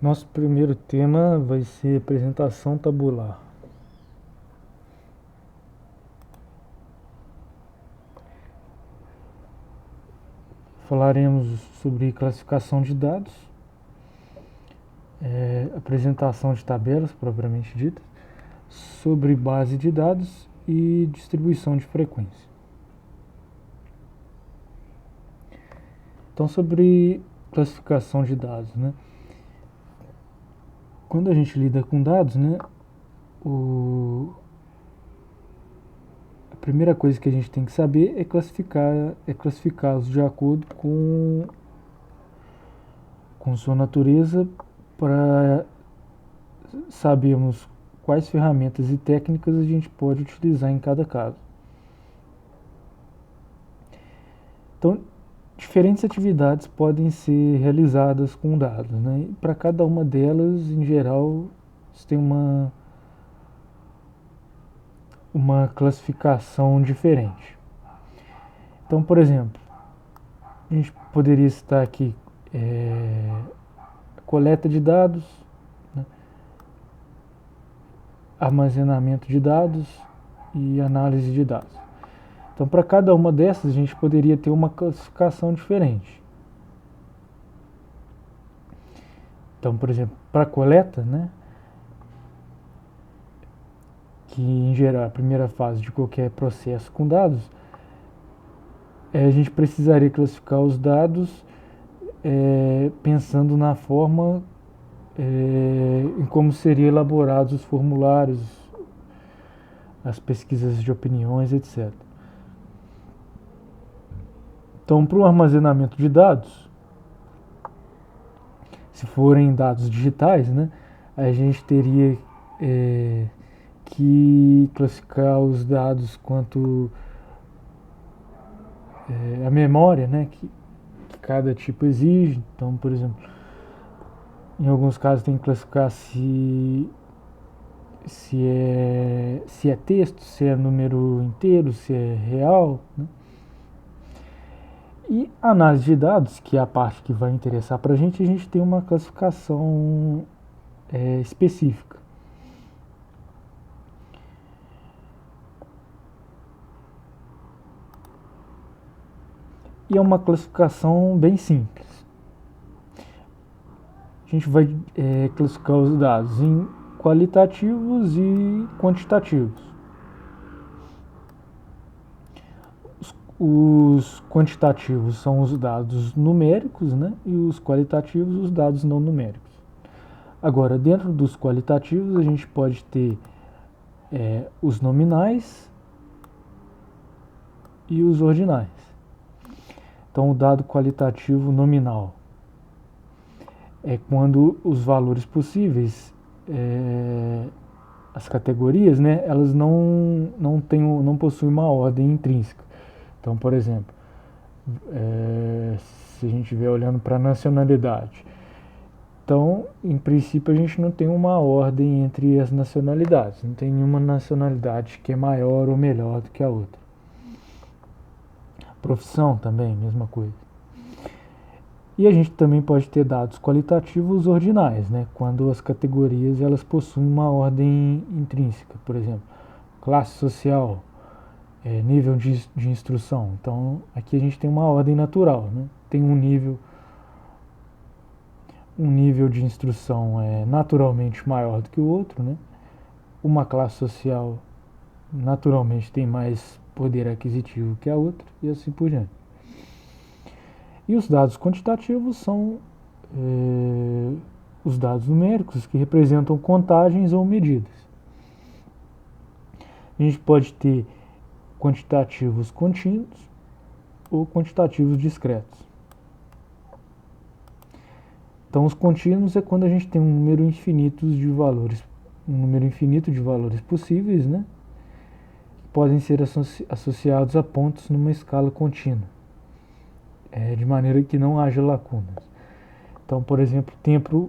Nosso primeiro tema vai ser apresentação tabular. Falaremos sobre classificação de dados, apresentação de tabelas propriamente dita, sobre base de dados e distribuição de frequência. Então, sobre classificação de dados, né? Quando a gente lida com dados, né, a primeira coisa que a gente tem que saber é classificá-los de acordo com sua natureza, para sabermos quais ferramentas e técnicas a gente pode utilizar em cada caso. Então, diferentes atividades podem ser realizadas com dados, né? E para cada uma delas, em geral, você tem uma classificação diferente. Então, por exemplo, a gente poderia citar aqui coleta de dados, né? Armazenamento de dados e análise de dados. Então, para cada uma dessas, a gente poderia ter uma classificação diferente. Então, por exemplo, para a coleta, né, que em geral é a primeira fase de qualquer processo com dados, a gente precisaria classificar os dados pensando na forma em como seriam elaborados os formulários, as pesquisas de opiniões, etc. Então, para o armazenamento de dados, se forem dados digitais, né, a gente teria que classificar os dados quanto a memória, né, que cada tipo exige. Então, por exemplo, em alguns casos tem que classificar se é texto, se é número inteiro, se é real, né? E análise de dados, que é a parte que vai interessar para a gente tem uma classificação específica. E é uma classificação bem simples. A gente vai classificar os dados em qualitativos e quantitativos. Os quantitativos são os dados numéricos, né? E os qualitativos, os dados não numéricos. Agora, dentro dos qualitativos, a gente pode ter os nominais e os ordinais. Então, o dado qualitativo nominal é quando os valores possíveis, as categorias, né, elas não possuem uma ordem intrínseca. Então, por exemplo, se a gente estiver olhando para a nacionalidade, então, em princípio, a gente não tem uma ordem entre as nacionalidades. Não tem nenhuma nacionalidade que é maior ou melhor do que a outra. Profissão também, mesma coisa. E a gente também pode ter dados qualitativos ordinais, né? Quando as categorias elas possuem uma ordem intrínseca. Por exemplo, classe social, nível de instrução. Então, aqui a gente tem uma ordem natural, né? Tem um nível de instrução naturalmente maior do que o outro, né? Uma classe social naturalmente tem mais poder aquisitivo que a outra e assim por diante. E os dados quantitativos são os dados numéricos que representam contagens ou medidas. A gente pode ter quantitativos contínuos ou quantitativos discretos. Então, os contínuos é quando a gente tem um número infinito de valores possíveis, né? Que podem ser associados a pontos numa escala contínua, de maneira que não haja lacunas. Então, por exemplo,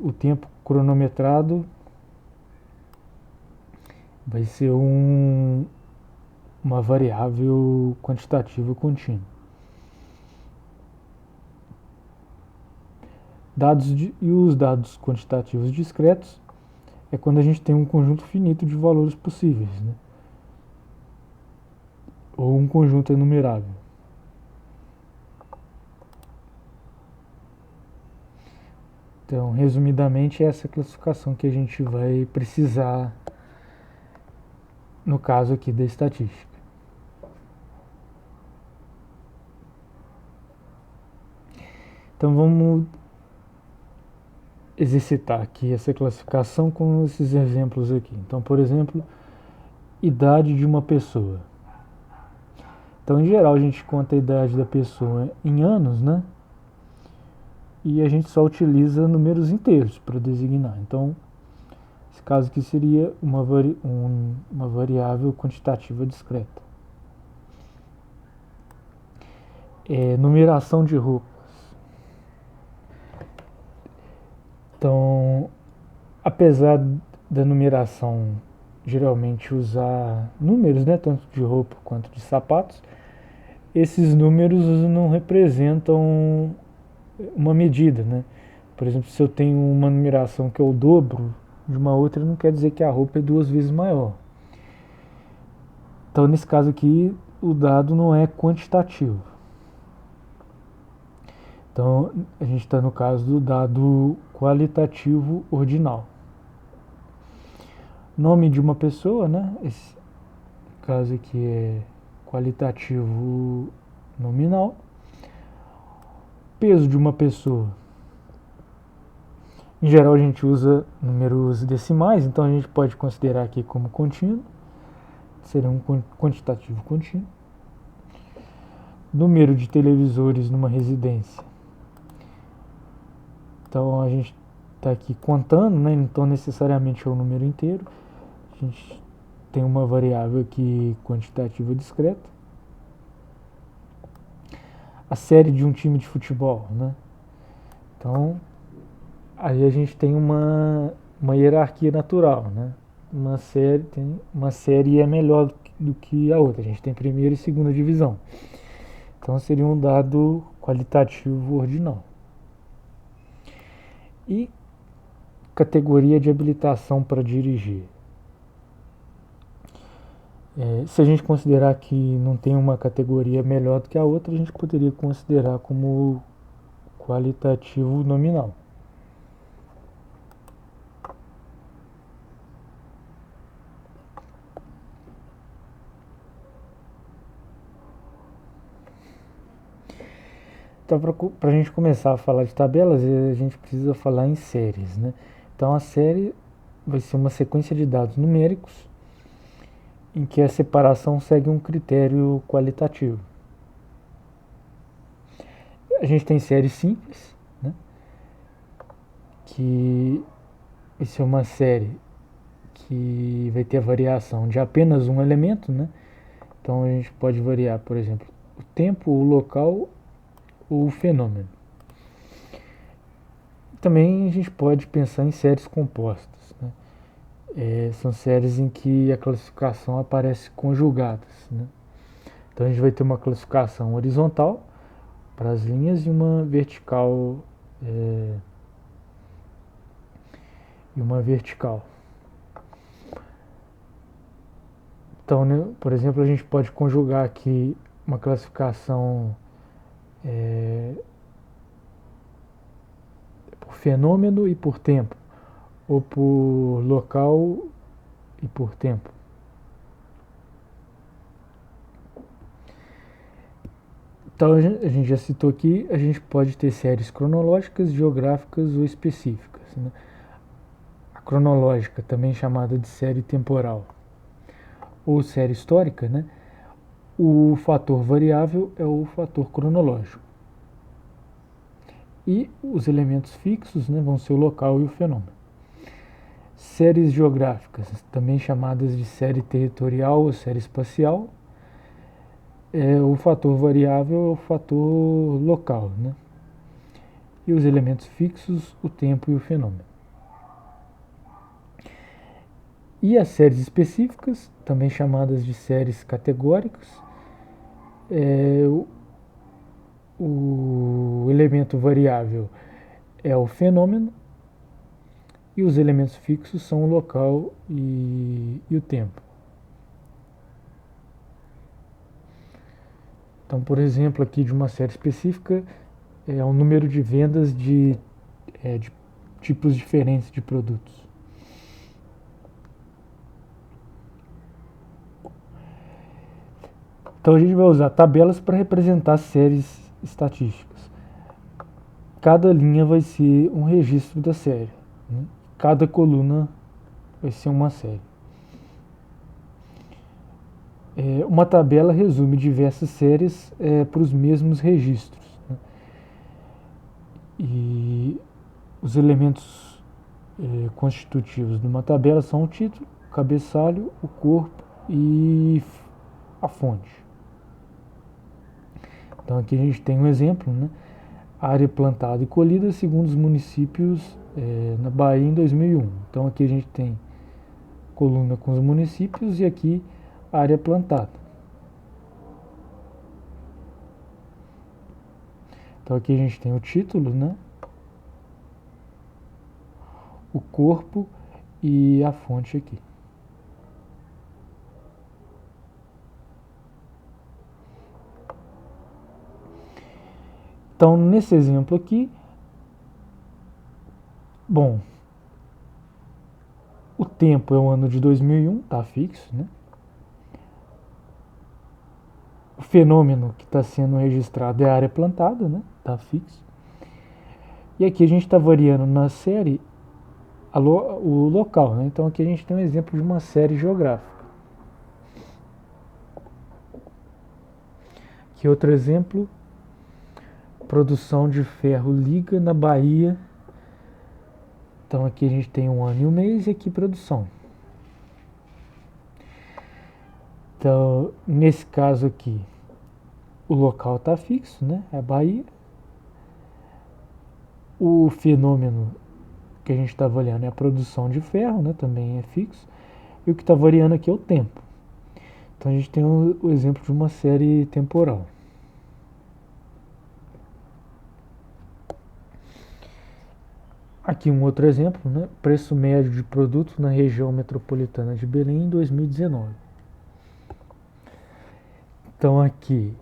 o tempo cronometrado vai ser uma variável quantitativa contínua. E os dados quantitativos discretos é quando a gente tem um conjunto finito de valores possíveis, né? Ou um conjunto enumerável. Então, resumidamente, é essa classificação que a gente vai precisar no caso aqui da estatística. Então vamos exercitar aqui essa classificação com esses exemplos aqui. Então, por exemplo, idade de uma pessoa. Então, em geral, a gente conta a idade da pessoa em anos, né? E a gente só utiliza números inteiros para designar. Então, esse caso aqui seria uma variável quantitativa discreta. Numeração de roupas. Então, apesar da numeração geralmente usar números, né, tanto de roupa quanto de sapatos, esses números não representam uma medida, né? Por exemplo, se eu tenho uma numeração que é o dobro de uma outra, não quer dizer que a roupa é 2 vezes maior. Então, nesse caso aqui, o dado não é quantitativo. Então, a gente está no caso do dado qualitativo ordinal. Nome de uma pessoa, né? Esse caso aqui é qualitativo nominal. Peso de uma pessoa. Em geral, a gente usa números decimais, então a gente pode considerar aqui como contínuo. Seria um quantitativo contínuo. Número de televisores numa residência. Então a gente está aqui contando, né? Então necessariamente é o número inteiro. A gente tem uma variável aqui quantitativa discreta. A série de um time de futebol, né? Então aí a gente tem uma hierarquia natural, né? Uma série é melhor do que a outra. A gente tem primeira e segunda divisão. Então seria um dado qualitativo ordinal. E categoria de habilitação para dirigir. Se a gente considerar que não tem uma categoria melhor do que a outra, a gente poderia considerar como qualitativo nominal. Então, para a gente começar a falar de tabelas, a gente precisa falar em séries, né? Então, a série vai ser uma sequência de dados numéricos em que a separação segue um critério qualitativo. A gente tem série simples, né? Que vai ser uma série que vai ter a variação de apenas um elemento, né? Então, a gente pode variar, por exemplo, o tempo, o local ou o fenômeno. Também a gente pode pensar em séries compostas, né? São séries em que a classificação aparece conjugadas, né? Então a gente vai ter uma classificação horizontal para as linhas e uma vertical Então, né, por exemplo, a gente pode conjugar aqui uma classificação por fenômeno e por tempo, ou por local e por tempo. Então, a gente já citou aqui, a gente pode ter séries cronológicas, geográficas ou específicas, né? A cronológica, também chamada de série temporal, ou série histórica, né? O fator variável é o fator cronológico. E os elementos fixos, né, vão ser o local e o fenômeno. Séries geográficas, também chamadas de série territorial ou série espacial, o fator variável é o fator local, né? E os elementos fixos, o tempo e o fenômeno. E as séries específicas, também chamadas de séries categóricas, o elemento variável é o fenômeno e os elementos fixos são o local e o tempo. Então, por exemplo, aqui de uma série específica é o número de vendas de tipos diferentes de produtos. Então a gente vai usar tabelas para representar séries estatísticas. Cada linha vai ser um registro da série, né? Cada coluna vai ser uma série. Uma tabela resume diversas séries para os mesmos registros, né? E os elementos constitutivos de uma tabela são o título, o cabeçalho, o corpo e a fonte. Então aqui a gente tem um exemplo, né? Área plantada e colhida segundo os municípios na Bahia em 2001. Então aqui a gente tem coluna com os municípios e aqui área plantada. Então aqui a gente tem o título, né? O corpo e a fonte aqui. Então nesse exemplo aqui, bom, o tempo é o ano de 2001, tá fixo, né? O fenômeno que está sendo registrado é a área plantada, né? Tá fixo. E aqui a gente está variando na série o local, né? Então aqui a gente tem um exemplo de uma série geográfica. Aqui outro exemplo, produção de ferro liga na Bahia. Então aqui a gente tem um ano e um mês e aqui produção. Então nesse caso aqui o local está fixo, né? É a Bahia. O fenômeno que a gente está avaliando é a produção de ferro, né? Também é fixo. E o que está variando aqui é o tempo. Então a gente tem o exemplo de uma série temporal. Aqui um outro exemplo, né? Preço médio de produtos na região metropolitana de Belém em 2019. Então aqui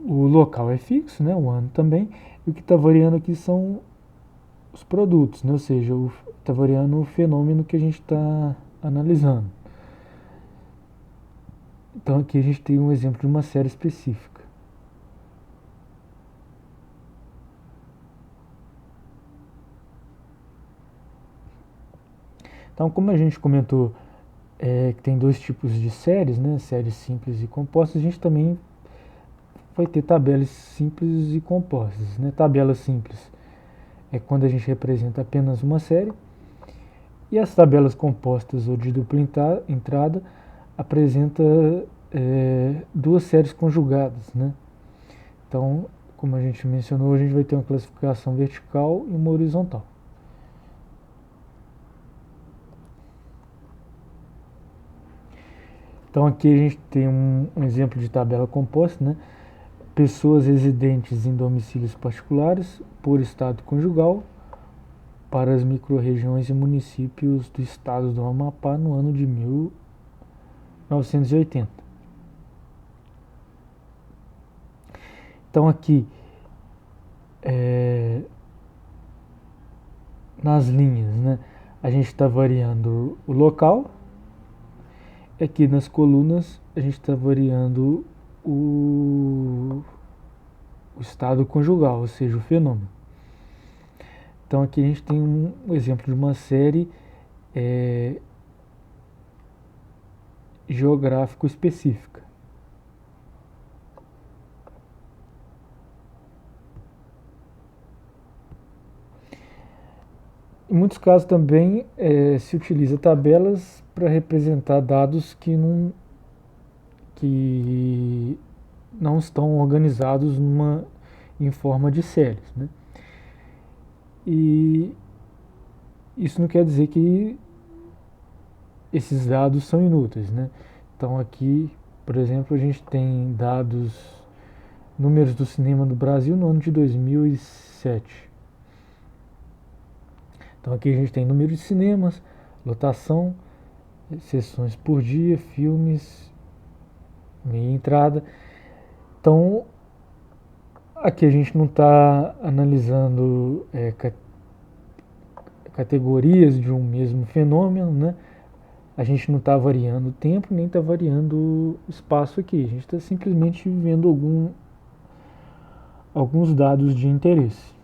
o local é fixo, né? O ano também. E o que está variando aqui são os produtos, né? Ou seja, está variando o fenômeno que a gente está analisando. Então aqui a gente tem um exemplo de uma série específica. Então, como a gente comentou que tem dois tipos de séries, né? Séries simples e compostas, a gente também vai ter tabelas simples e compostas, né? Tabela simples é quando a gente representa apenas uma série, e as tabelas compostas ou de dupla entrada apresenta duas séries conjugadas, né? Então, como a gente mencionou, a gente vai ter uma classificação vertical e uma horizontal. Então aqui a gente tem um exemplo de tabela composta, né? Pessoas residentes em domicílios particulares por estado conjugal para as microrregiões e municípios do estado do Amapá no ano de 1980. Então aqui nas linhas, né, a gente está variando o local. Aqui nas colunas a gente está variando o estado conjugal, ou seja, o fenômeno. Então aqui a gente tem um exemplo de uma série geográfico específica. Em muitos casos também se utiliza tabelas para representar dados que não estão organizados em forma de séries, né? E isso não quer dizer que esses dados são inúteis, né? Então aqui, por exemplo, a gente tem dados números do cinema do Brasil no ano de 2007. Então aqui a gente tem número de cinemas, lotação, sessões por dia, filmes, meia entrada. Então aqui a gente não está analisando categorias de um mesmo fenômeno, né? A gente não está variando o tempo, nem está variando o espaço aqui. A gente está simplesmente vendo alguns dados de interesse.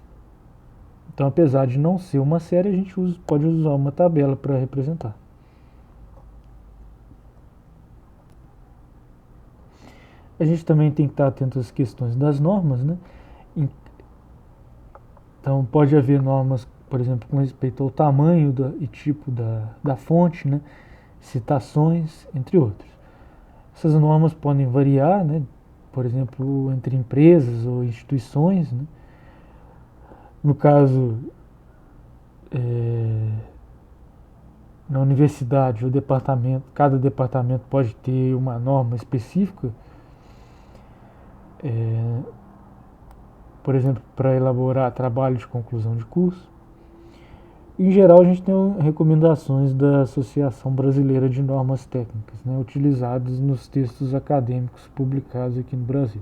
Então, apesar de não ser uma série, a gente pode usar uma tabela para representar. A gente também tem que estar atento às questões das normas, né? Então, pode haver normas, por exemplo, com respeito ao tamanho e tipo da fonte, né? Citações, entre outros. Essas normas podem variar, né? Por exemplo, entre empresas ou instituições, né? No caso, na universidade, o departamento, cada departamento pode ter uma norma específica, por exemplo, para elaborar trabalho de conclusão de curso. Em geral, a gente tem recomendações da Associação Brasileira de Normas Técnicas, né, utilizadas nos textos acadêmicos publicados aqui no Brasil.